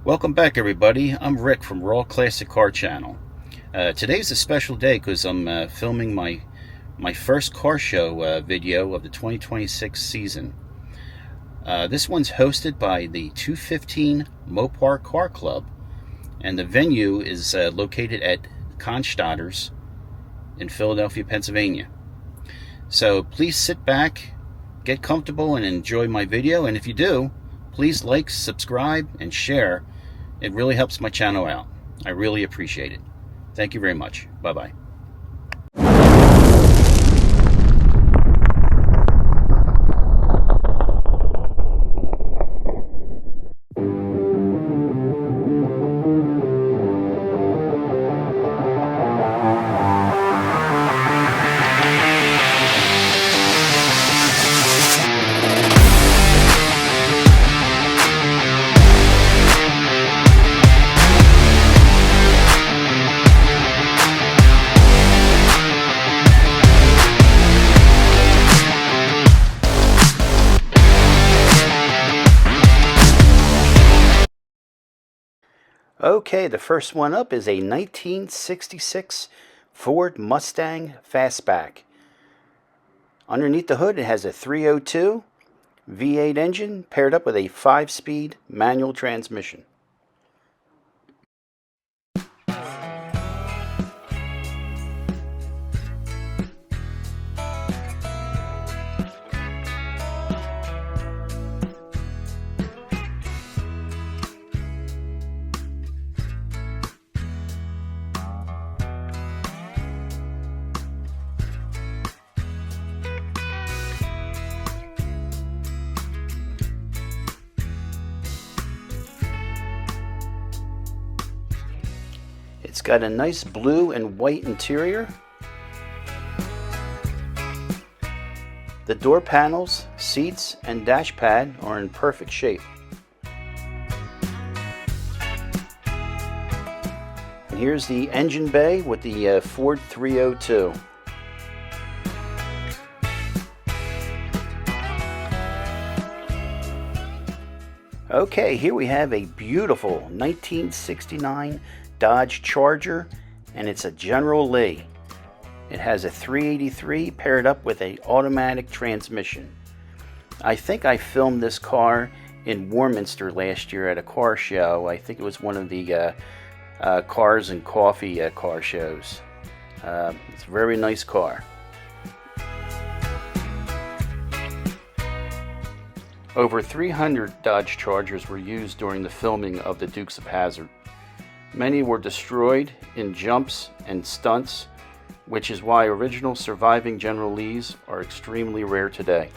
Welcome back, everybody. I'm Rick from Raw Classic Car Channel. Today's a special day because I'm filming my first car show video of the 2026 season. This one's hosted by the 215 Mopar Car Club, and the venue is located at Constadter's in Philadelphia, Pennsylvania. So please sit back, get comfortable, and enjoy my video. And if you do, please like, subscribe, and share. It really helps my channel out. I really appreciate it. Thank you very much. Bye-bye. Okay, the first one up is a 1966 Ford Mustang Fastback. Underneath the hood, it has a 302 V8 engine paired up with a 5-speed manual transmission. It's got a nice blue and white interior. The door panels, seats, and dash pad are in perfect shape. And here's the engine bay with the Ford 302. Okay, here we have a beautiful 1969 Dodge Charger, and it's a General Lee. It has a 383 paired up with an automatic transmission. I think I filmed this car in Warminster last year at a car show. I think it was one of the Cars and Coffee car shows. It's a very nice car. Over 300 Dodge Chargers were used during the filming of the Dukes of Hazzard. Many were destroyed in jumps and stunts, which is why original surviving General Lees are extremely rare today.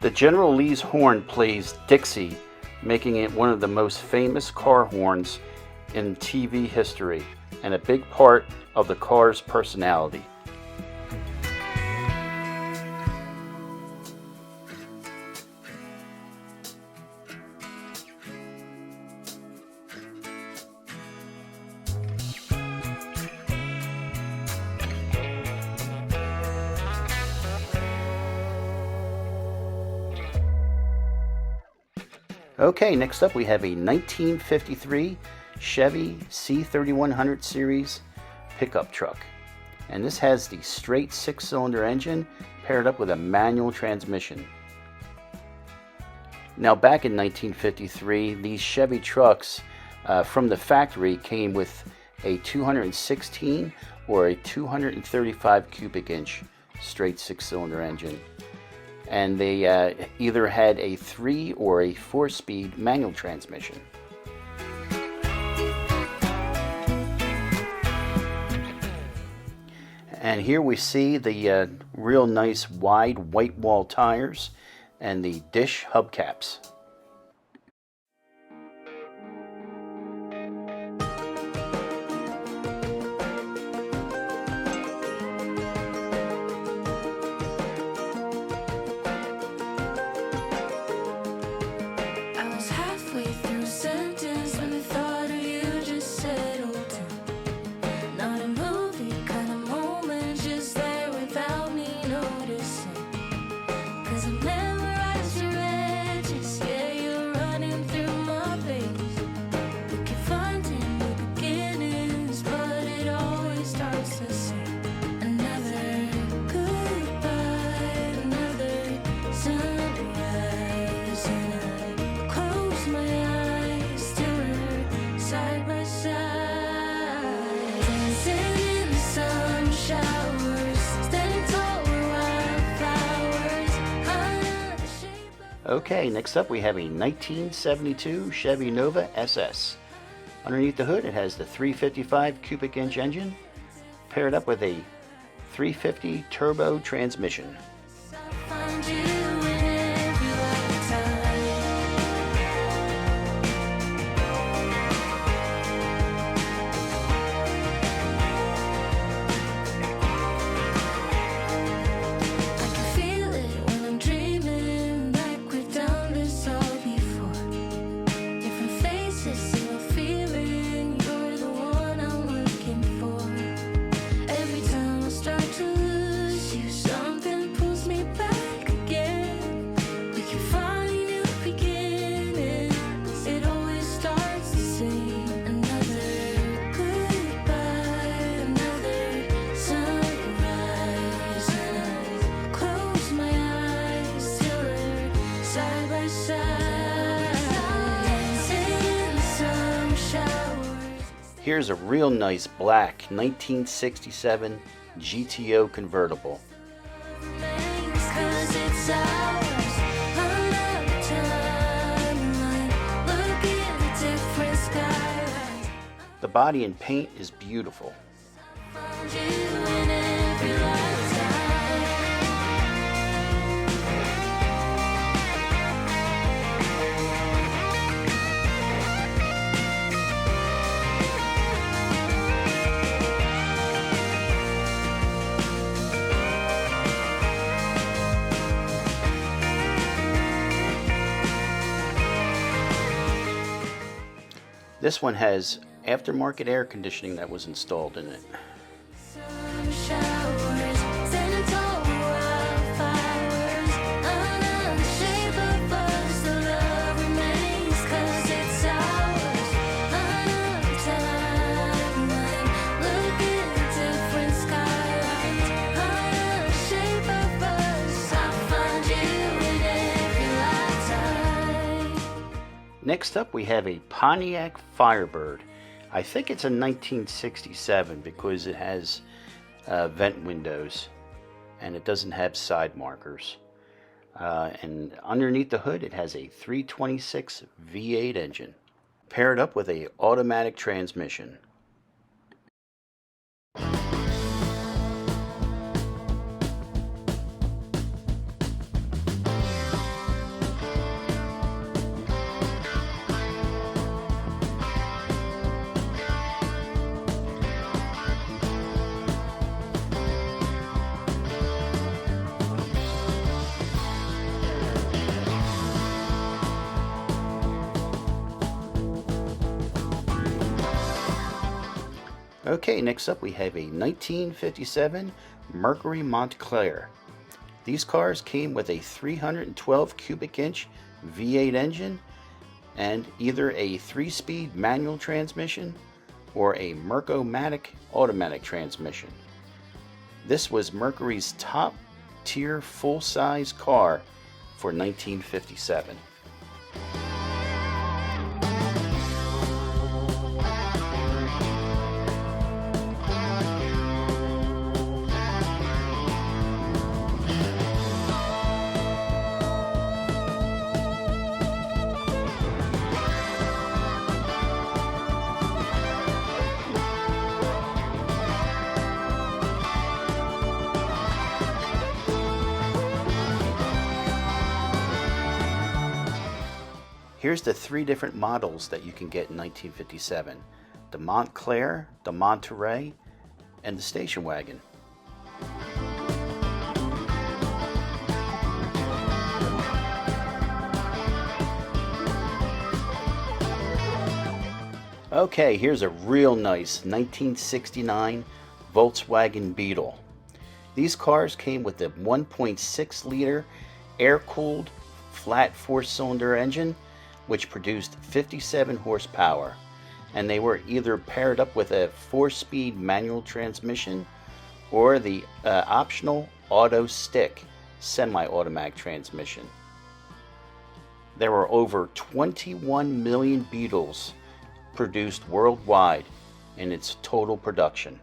The General Lee's horn plays Dixie, making it one of the most famous car horns in TV history and a big part of the car's personality. Okay, next up we have a 1953 Chevy C3100 series pickup truck. And this has the straight 6-cylinder engine paired up with a manual transmission. Now back in 1953, these Chevy trucks from the factory came with a 216 or a 235 cubic inch straight 6-cylinder engine. And they either had a 3 or a 4-speed manual transmission. And here we see the real nice wide white wall tires and the dish hubcaps. Okay, next up we have a 1972 Chevy Nova SS. Underneath the hood it has the 355 cubic inch engine paired up with a 350 turbo transmission. Here's a real nice black 1967 GTO convertible. The body and paint is beautiful. This one has aftermarket air conditioning that was installed in it. Next up we have a Pontiac Firebird. I think it's a 1967 because it has vent windows and it doesn't have side markers. And underneath the hood it has a 326 V8 engine paired up with a automatic transmission. Okay, next up we have a 1957 Mercury Montclair. These cars came with a 312 cubic inch V8 engine and either a 3-speed manual transmission or a Merco-matic automatic transmission. This was Mercury's top tier full-size car for 1957. Here's the 3 different models that you can get in 1957. The Montclair, the Monterey, and the station wagon. Okay, here's a real nice 1969 Volkswagen Beetle. These cars came with a 1.6 liter air-cooled flat 4-cylinder engine which produced 57 horsepower, and they were either paired up with a 4-speed manual transmission or the optional auto stick semi-automatic transmission. There were over 21 million Beetles produced worldwide in its total production.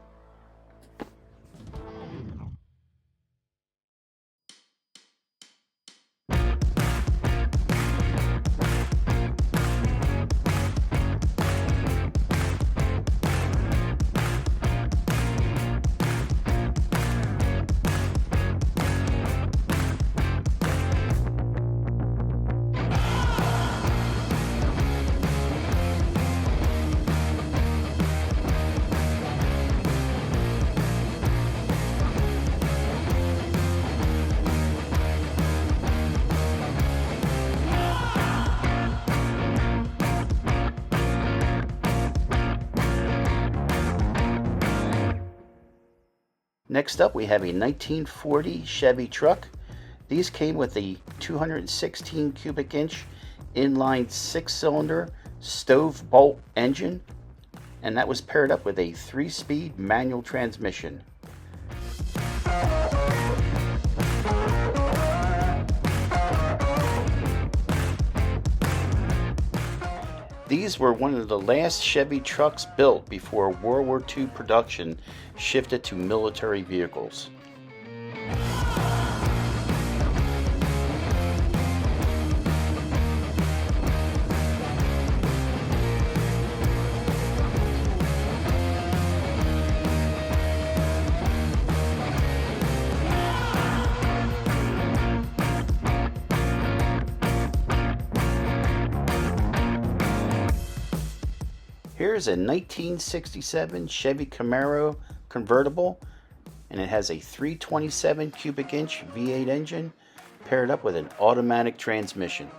Next up, we have a 1940 Chevy truck. These came with a 216 cubic inch inline 6-cylinder stove bolt engine, and that was paired up with a 3-speed manual transmission. These were one of the last Chevy trucks built before World War II production shifted to military vehicles. Here's a 1967 Chevy Camaro convertible, and it has a 327 cubic inch V8 engine paired up with an automatic transmission.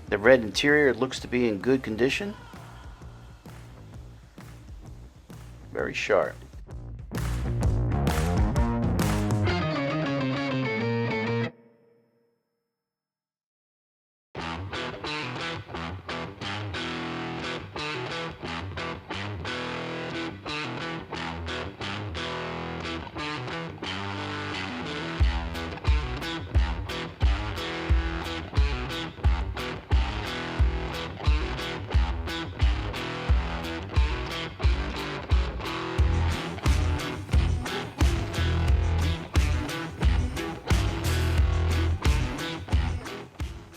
The red interior looks to be in good condition. Very sharp.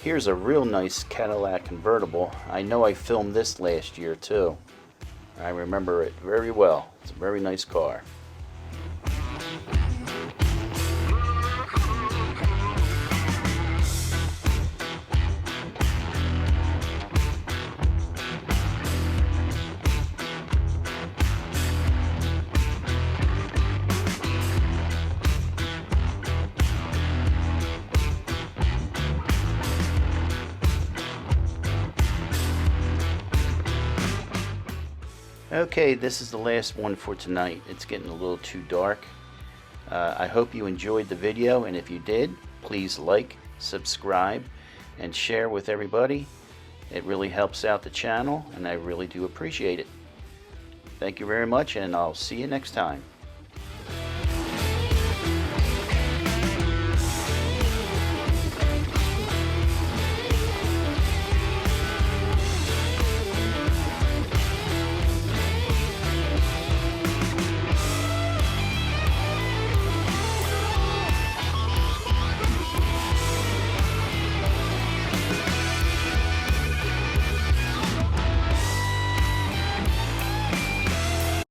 Here's a real nice Cadillac convertible. I know I filmed this last year too. I remember it very well. It's a very nice car. Okay, this is the last one for tonight. It's getting a little too dark. I hope you enjoyed the video, and if you did, please like, subscribe, and share with everybody. It really helps out the channel, and I really do appreciate it. Thank you very much, and I'll see you next time.